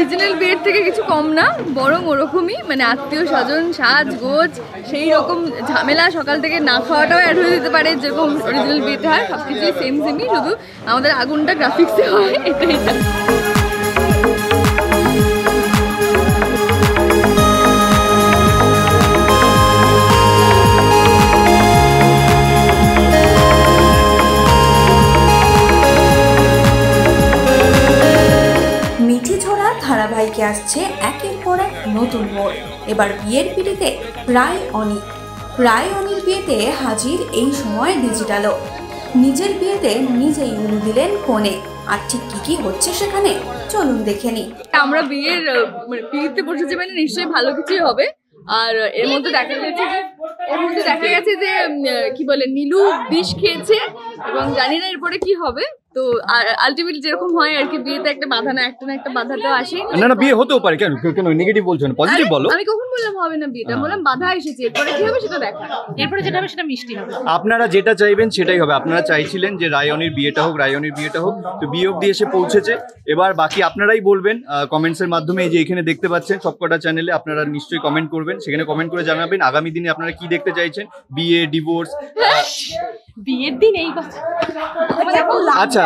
Original বিয়ের থেকে কিছু কম না, বরং ওরকমই, মানে আত্মীয় স্বজন, সাজগোজ, সেই রকম ঝামেলা, সকাল থেকে না খাওয়াটাও অ্যাড হয়ে যেতে পারে যেরকম অরিজিনাল বিয়েতে হয়, সব কিছুই সেমই, শুধু আমাদের আগুনটা গ্রাফিক্সে হয়, এটাই। ধারাবাহিকে আসছে একের পর এক নতুন মোড়। এবার বিয়ের পিড়িতে রায় অনির বিয়েতে হাজির এই সময় ডিজিটালও। নিজের বিয়েতে নিজেই উলু দিলেন কনে। আর ঠিক কি হচ্ছে সেখানে, চলুন দেখে নি। আমরা বিয়েতে বসেছি মানে নিশ্চয়ই ভালো কিছুই হবে। আর এর মধ্যে দেখা গেছে যে কি বলে, নীলু বিষ খেয়েছে এবং জানি না এরপরে কি হবে। তো আলটিমেটলি যেরকম হয় আর কি, বিয়েতে একটা বাধা না একটা বাধা তো আসেই। না বিয়ে হতেও পারে, কেন নেগেটিভ বলছো না, পজিটিভ বলো। আমি কখন বললাম হবে না বিয়েটা, বললাম বাধা এসেছে, এরপরে কি হবে সেটা দেখা, এরপরে যেটা হবে সেটা মিষ্টি হবে। আপনারা যেটা চাইবেন সেটাই হবে। আপনারা চাইছিলেন যে রায়নির বিয়েটা হোক, তো বিয়ে অবধি এসে পৌঁছেছে। এবার বাকি আপনারাই বলবেন কমেন্টসের মাধ্যমে। এই যে এখানে দেখতে পাচ্ছেন সবকটা চ্যানেলে, আপনারা নিশ্চয়ই কমেন্ট করবেন, সেখানে কমেন্ট করে জানাবেন আগামী দিনে আপনারা কি দেখতে চাইছেন, বিয়ে, ডিভোর্স। বিয়ের দিন এই কথা। আচ্ছা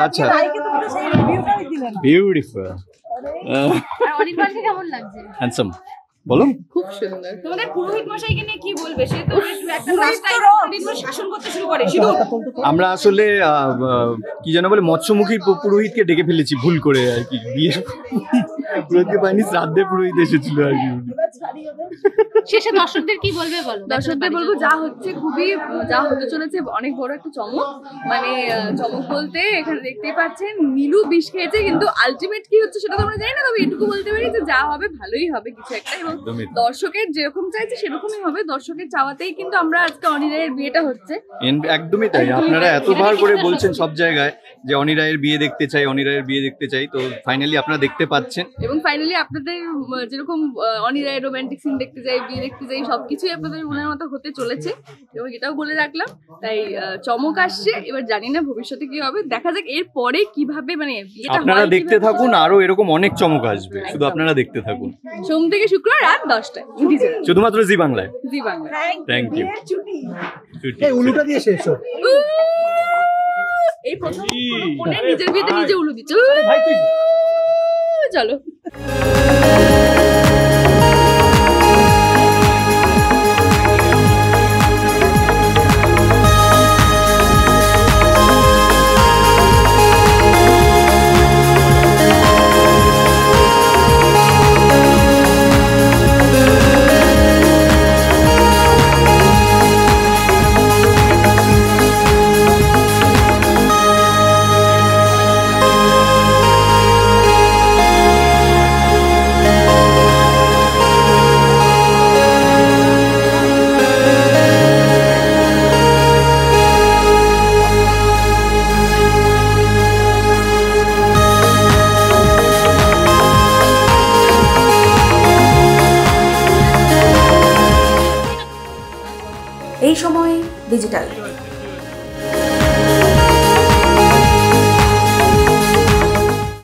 বিউটিফুল। অনির্বাণকে কেমন লাগছে? হ্যান্ডসাম, বলো। খুব সুন্দর। তোমাদের পুরোহিত মশাইকে নিয়ে কি বলবে? সে তো একটা রাস্তায় শাসন করতে শুরু করে। আমরা আসলে কি যেন বলে, মৎস্যমুখী পুরোহিতকে ডেকে ফেলেছি ভুল করে আর কি। বিয়ের পুরোহিতকে পাইনি, শ্রাদ্ধে পুরোহিত এসেছিল আর কি। শেষে দর্শকদের কি বলবে বলো? দর্শকদের বলবো যা হচ্ছে যা হতে চলেছে অনেক বড় একটা চমক। মানে চমক বলতে এখানে দেখতেই পাচ্ছেন নীলু বিষ খেয়েছে, কিন্তু আলটিমেট কি হচ্ছে সেটা তো আমরা জানি না। তবে এটুকু বলতে পারি যে যা হবে ভালোই হবে কিছু একটা, এবং দর্শকের যেরকম চাইছে সেরকমই হবে। দর্শকের চাওয়াতেই কিন্তু আমরা আজকে অনি রায়ের বিয়েটা হচ্ছে। একদমই তাই। আপনারা এতবার করে বলছেন সব জায়গায় যে অনি রায়ের বিয়ে দেখতে চাই, তো ফাইনালি আপনারা দেখতে পাচ্ছেন। এবং ফাইনালি আপনাদের যেরকম অনি রায়ের রোমান্টিক সিন দেখতে চাই, বিয়ে দেখতে চাই, সবকিছুই আপনাদের মনের মতো হতে চলেছে, এবং এটাও বলে রাখলাম। তাই চমক আসছে, এবার জানি না ভবিষ্যতে কি হবে, দেখা যাক এরপরে কিভাবে, মানে আপনারা দেখতে থাকুন, আরো এরকম অনেক চমক আসবে, শুধু আপনারা দেখতে থাকুন। সোম থেকে শুক্র রাত 10টায় শুধুমাত্র জি বাংলায়। Thank you. এই উলুটা দিয়ে শেষ হোক। এই প্রথম নিজের বিয়েতে নিজে উলু দিচ্ছে। চলো। এই সময় ডিজিটাল।